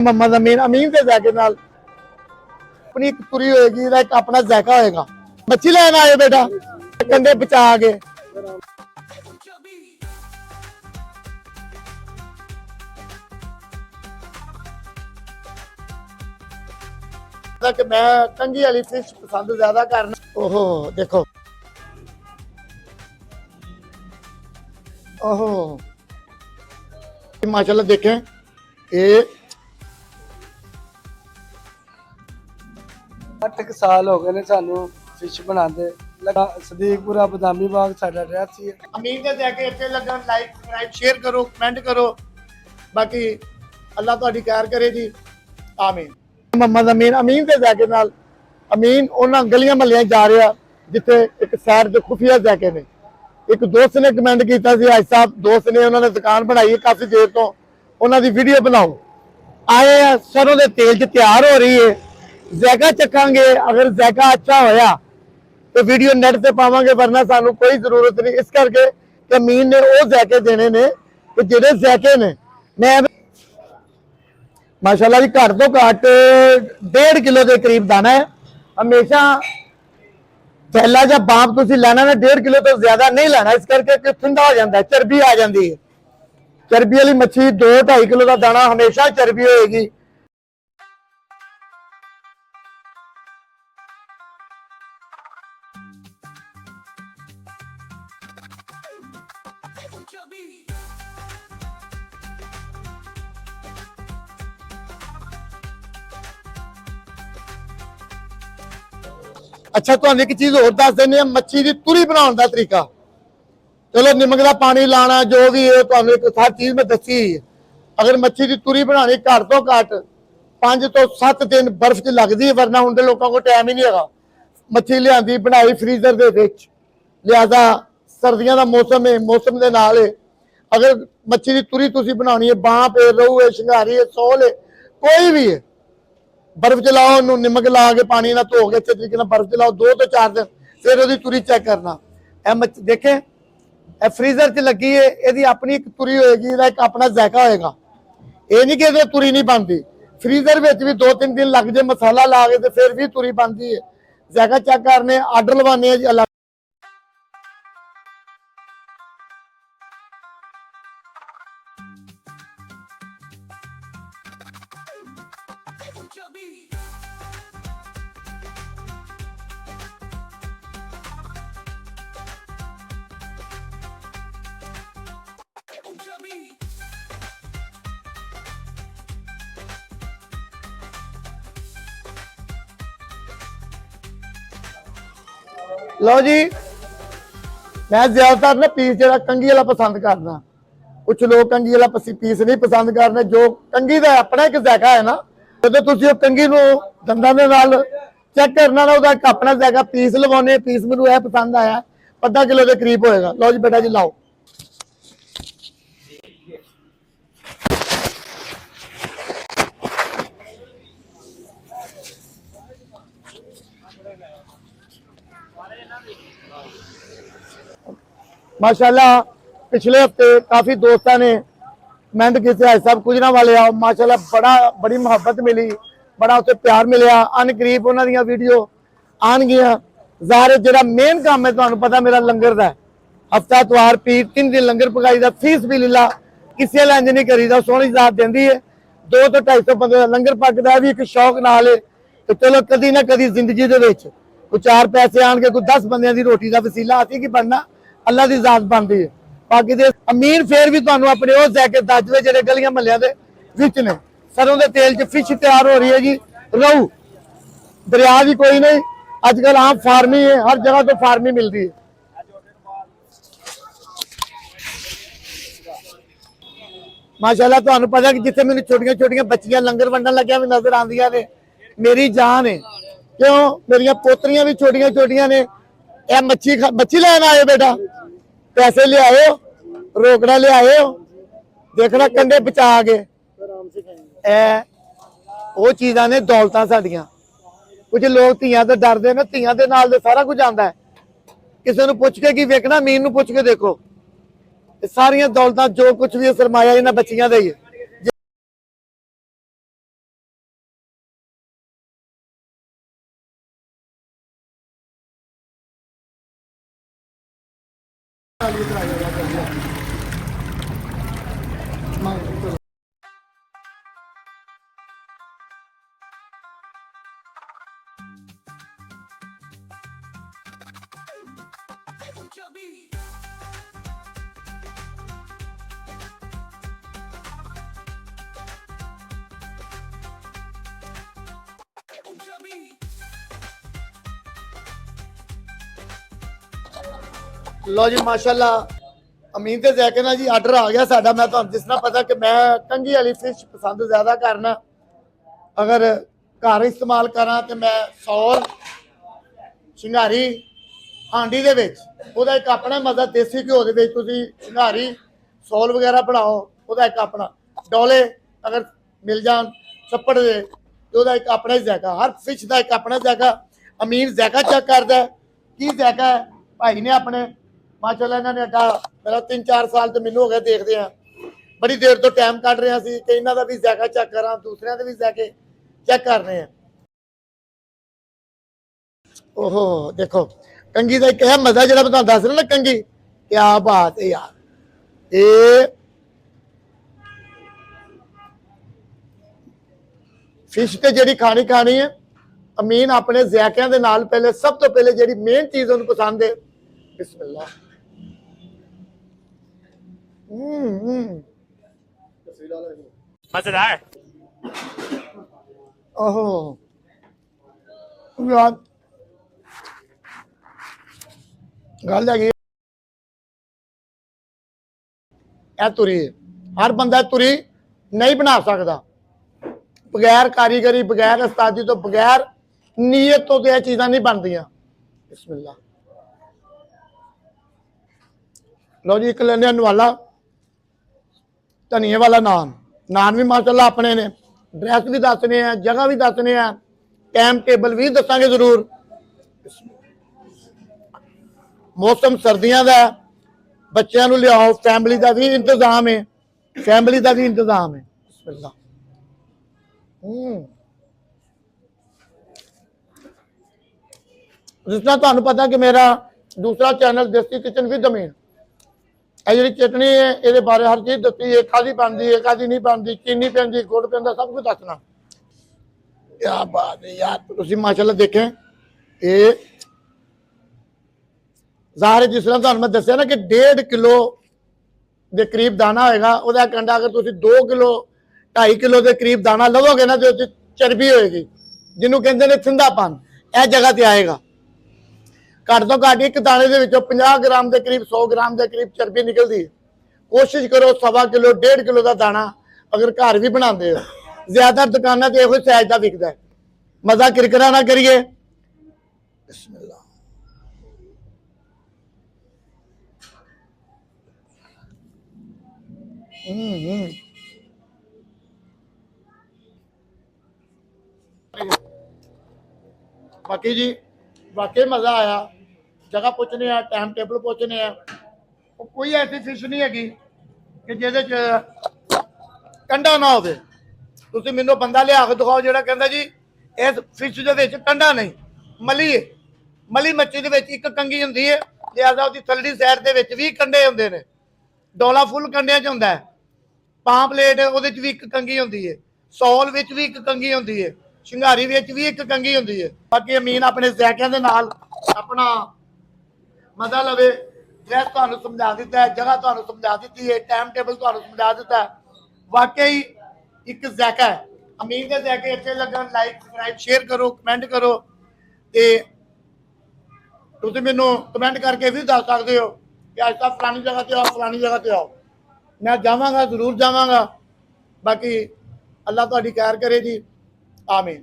मोहम्मद अमीन अमीन के जैके नाल अपनी एक तुरी होएगी, एक अपना जैका होएगा। मच्छी लेना आए बेटा, कंधे बचा के कि मैं कंघी वाली फिश पसंद ज्यादा करना। ओहो देखो, ओहो माशाल्लाह देखें ये 8 साल हो गए ने सानू फिश बनाते लगा सदीकपुरा बदामी बाग साडा रहसी है। अमीन के जैके अच्छे लगन लाइक सब्सक्राइब शेयर करो कमेंट करो, बाकी अल्लाह तुहाडी खैर करे जी, आमीन। मोहम्मद अमीन अमीन के जैके नाल अमीन उन्हां गलियां महल्लियां जा रहा जिथे एक सैर दे खुफिया जैके ने। एक दोस्त ने कमेंट किया सी, आज साहब दोस्त ने उन्होंने दुकान बनाई है काफी देर तो, उन्होंने वीडियो बनाओ आए हैं सरों के तेल च तैयार हो रही है, जैका चखांगे अगर जैका अच्छा होया तो वीडियो नेट से पावांगे, वरना सानू कोई जरूरत नहीं। इस करके अमीन ने वो जैके देने ने कि जेडे जैके ने मैं माशाल्लाह जी घट तो घट 1.5 किलो के करीब दाना है। हमेशा थैला या बाप तुम लेना ना 1.5 किलो तो ज्यादा नहीं लेना, इस करके ठंडा हो जाता है, चर्बी आ जाती है। चर्बी वाली मच्छी 2-2.5 किलो का दाना हमेशा चर्बी होएगी। अच्छा तो एक चीज और दस देने, मच्छी की तुरी बनाने का तरीका। चलो निमक का पानी लाना जो भी है, तो एक हर चीज में दसी है। अगर मच्छी की तुरी बनानी घट तो घट 5 तो 7 दिन बर्फ च लगती है, वरना उनके लोगों को टाइम ही नहीं है। मच्छी लिया बनाई फ्रीजर के विच, लिहाजा सर्दियों का मौसम है, मौसम के नाल है। अगर मच्छी की तुरी तुसी बनानी है, बांप है, रहू है, शिंगारी है, सोल है, कोई भी है, बर्फ चलाओ, निमक ला के पानी ना धो के अच्छे तरीके से बर्फ चलाओ 2 तो 4 दिन, फिर वो तुरी चेक करना। देखे फ्रीजर च लगी है, यदि अपनी एक तुरी होएगी, एक अपना जैका होएगा। ये नहीं कि तुरी नहीं बनती, फ्रीजर में भी 2-3 दिन लग जाए मसाला ला के, फिर भी तुरी बनती है। जैका चेक करने आर्डर लवाने जी अलग। लो जी, मैं ज्यादातर ना पीस जो कंघी वाला पसंद करना, कुछ लोग कंघी वाला पीस नहीं पसंद करने। जो कंघी का अपना एक जैका है ना, जो तुम कंघी दंदा के नाल चेक करना ना, उसका अपना जैका पीस लवाने। पीस मैनू यह पसंद आया, आधा किलो के करीब होएगा। लो जी बेटा जी लाओ। माशाल्लाह पिछले हफ्ते काफी दोस्तों ने कमेंट किए, सब गुजरा वाले आओ, माशाल्लाह बड़ी मुहब्बत मिली, बड़ा उसे प्यार मिलया। अनकरीब उन्होंने वीडियो आन गया। ज़ाहिर जो मेन काम है, तुम्हें पता मेरा लंगर का हफ्ता त्वार पीर 3 दिन लंगर पकाई का, फीस भी लीला किसी लंज नहीं करीदा, सोहनी जात देंदी है। 200 तो 250 बंदे का लंगर पकता भी एक शौक नाल है। तो चलो कदी ना कदी जिंदगी के कोई 4 पैसे आन के कोई 10 बंदियां की रोटी का वसीला असी की बनना, अल्लाह की जात बनती है। बाकी दे अमीन फिर भी तुहानू अपने वो जैके दसवे जेडे गलियां महल्लियां दे विच ने। सरों के तेल च फिश तैयार हो रही है जी। रहू दरिया भी कोई नहीं, अजकल आम फार्मी है, हर जगह तो फार्मी मिलती है। माशाल्लाह तुहानू पता कि जिथे मैंने छोटिया छोटिया बच्चियां लंगर वंडन लग्या भी नजर आंदियां ने, मेरी जान है। क्यों मेरिया पोतरियां भी छोटिया छोटिया ने। यह मच्छी लैन आए बेटा, पैसे ले आयो, रोकड़ा ले आयो, देखना कंडे बचा के। वो चीज़ा ने दौलतां साडियां। कुछ लोग धियां तो डरते ने, धियां दे नाल सारा कुछ आता है। किसी को पुछ के की वेखना, अमीन नूं पुछ के देखो, सारिया दौलतां जो कुछ भी सरमाया इन्हां बच्चियां दा ही है। ਲੋ ਜੀ ਮਾਸ਼ਾਅੱਲਾ ਅਮੀਨ ਤੇ ਜ਼ੈਕੇ ਨਾਲ ਜੀ ਆਰਡਰ ਆ ਗਿਆ ਸਾਡਾ। ਮੈਂ ਤੁਹਾਨੂੰ ਜਿਸ ਤਰ੍ਹਾਂ ਪਤਾ ਕਿ ਮੈਂ ਕੰਗੀ ਵਾਲੀ ਫਿਸ਼ ਪਸੰਦ ਜ਼ਿਆਦਾ ਕਰਨਾ। ਅਗਰ ਘਰ ਇਸਤੇਮਾਲ ਕਰਾਂ ਤੇ ਮੈਂ ਸੌਲ ਸ਼ਿੰਗਾਰੀ ਹਾਂਡੀ ਦੇ ਵਿੱਚ ਉਹਦਾ ਇੱਕ ਆਪਣਾ ਮਜ਼ਾ, ਦੇਸੀ ਘਿਓ ਦੇ ਵਿੱਚ ਤੁਸੀਂ ਸ਼ਿੰਗਾਰੀ ਸੌਲ ਵਗੈਰਾ ਬਣਾਓ, ਉਹਦਾ ਇੱਕ ਆਪਣਾ ਡੋਲੇ ਅਗਰ ਮਿਲ ਜਾਣ ਛੱਪੜ ਦੇ ਤੇ ਉਹਦਾ ਇੱਕ ਆਪਣਾ ਹੀ ਜ਼ਾਇਕਾ। ਹਰ ਫਿਸ਼ ਦਾ ਇੱਕ ਆਪਣਾ ਜ਼ਾਇਕਾ। ਅਮੀਨ ਜ਼ਾਇਕਾ ਚੈੱਕ ਕਰਦਾ ਕੀ ਜ਼ਾਇਕਾ ਹੈ। ਭਾਈ ਨੇ ਆਪਣੇ ਮਾਸ਼ਾਅੱਲਾ ਇਹਨਾਂ ਨੇ ਅੱਡਾ ਮੇਰਾ 3-4 ਸਾਲ ਤੇ ਮੈਨੂੰ ਹੋ ਗਿਆ ਦੇਖਦੇ ਆ, ਬੜੀ ਦੇਰ ਤੋਂ ਟਾਈਮ ਕੱਢ ਰਿਹਾ ਸੀ ਕਿ ਇਹਨਾਂ ਦਾ ਵੀ ਜ਼ਾਇਕਾ ਚੈੱਕ ਕਰਾਂ, ਦੂਸਰਿਆਂ ਦੇ ਵੀ ਜ਼ਾਇਕੇ ਚੈੱਕ ਕਰ ਰਹੇ ਆ। ਓਹੋ ਦੇਖੋ ਕੰਗੀ ਦਾ ਇੱਕ ਹੈ ਮਜ਼ਾ ਜਿਹੜਾ ਮੈਂ ਤੁਹਾਨੂੰ ਦੱਸ ਰਿਹਾ ਨਾ, ਕੰਗੀ ਕਿਆ ਬਾਤ ਹੈ ਯਾਰ। ਇਹ ਫਿਸ਼ ਤੇ ਜਿਹੜੀ ਖਾਣੀ ਹੈ ਅਮੀਨ ਆਪਣੇ ਜ਼ਾਇਕਿਆਂ ਦੇ ਨਾਲ ਪਹਿਲੇ ਸਭ ਤੋਂ ਪਹਿਲੇ ਜਿਹੜੀ ਮੇਨ ਚੀਜ਼ ਉਹਨੂੰ ਪਸੰਦ ਹੈ ਬਿਸਮਿल्लाह। मजेदार। ओहो यार गल है तुरी हर बंदा तुरी नहीं बना सकता बगैर कारीगरी, बगैर उस्तादी तो, बगैर नीयत तो यह चीज़ां नहीं बनदियां। बिस्मिल्लाह। लो जी एक लेने वाला धनिए वाला नान भी माशाल्लाह अपने ने, ड्रैस भी दसने हैं, जगह भी दसने हैं, टाइम टेबल भी दसांगे जरूर। मौसम सर्दियों का, बच्चों को लियाओ, फैमिली का भी इंतजाम है, फैमिली का भी इंतजाम है। बिस्मिल्लाह। जिस तरह तुहानू पता कि मेरा दूसरा चैनल देसी किचन विद अमीन, जी चटनी है ये बारे हर चीज दसी है, कादी बनती है कादी नहीं बनती, चीनी पैंदी, गुड़ पैंदा, सब कुछ दसना। क्या बात है यार, तुम माशाल्लाह देखें ये ज़ाहिर जिस तरह तुहानू मैं दस्या ना कि 1.5 किलो के करीब दाना होएगा, वह कंडा अगर तुम 2 किलो 2.5 किलो के करीब दाना लवोगे ना तो चर्बी होएगी, जिन्होंने कहते हैं थिंदापन, यह जगह ते आएगा। घट तो घट एक दाने के 50 ग्राम के करीब 100 ग्राम के करीब चर्बी निकलती है। कोशिश करो 1.25 किलो 1.5 किलो का दाना अगर घर भी बनाते हो, ज्यादा दुकाना तो यो साइज का विकता है। मजा किरकिरा ना करिए। बाकी जी वाकई मजा आया। जगह पूछने हैं, टाइम टेबल पूछने हैं, कोई ऐसी फिश नहीं हैगी कि जिहदे च कंडा ना होवे। तुसीं मैनूं बंदा लिया के दिखाओ जिहड़ा कहंदा जी इस फिश दे विच कंडा नहीं, मली है। मली मच्छी दे विच एक कंगी हुंदी है, लिहाजा उसदी थल्ली साइड दे विच भी कंडे हुंदे ने। डोला फुल कंडियां च हुंदा है। पांपलेट ਉਹਦੇ 'ਚ ਵੀ ਇੱਕ ਕੰਗੀ ਹੁੰਦੀ ਹੈ, ਸੌਲ ਵਿੱਚ ਵੀ ਇੱਕ ਕੰਗੀ ਹੁੰਦੀ ਹੈ, ਸ਼ਿੰਗਾਰੀ ਵਿੱਚ ਵੀ ਇੱਕ ਕੰਗੀ ਹੁੰਦੀ ਹੈ। ਬਾਕੀ ਅਮੀਨ ਆਪਣੇ ਜ਼ਾਇਕਿਆਂ ਦੇ ਨਾਲ ਆਪਣਾ ਮਜ਼ਾ ਲਵੇ। ਡਰੈਸ ਤੁਹਾਨੂੰ ਸਮਝਾ ਦਿੱਤਾ ਹੈ, ਜਗ੍ਹਾ ਤੁਹਾਨੂੰ ਸਮਝਾ ਦਿੱਤੀ ਹੈ, ਟਾਈਮ ਟੇਬਲ ਤੁਹਾਨੂੰ ਸਮਝਾ ਦਿੱਤਾ ਹੈ। ਵਾਕਈ ਇੱਕ ਜ਼ਾਇਕਾ ਹੈ। ਅਮੀਨ ਦੇ ਜ਼ਾਇਕੇ ਅੱਛੇ ਲੱਗਣ ਲਾਈਕ ਸਬਸਕ੍ਰਾਈਬ ਸ਼ੇਅਰ ਕਰੋ, ਕਮੈਂਟ ਕਰੋ ਤੇ ਤੁਸੀਂ ਮੈਨੂੰ ਕਮੈਂਟ ਕਰਕੇ ਵੀ ਦੱਸ ਸਕਦੇ ਹੋ ਕਿ ਅੱਜ ਤਾਂ ਫਲਾਣੀ ਜਗ੍ਹਾ ਤੇ ਆਓ, ਫਲਾਣੀ ਜਗ੍ਹਾ ਤੇ ਆਓ। मैं जावांगा, जरूर जावांगा। बाकी अल्लाह तुहाडी खैर करे जी। आमीन।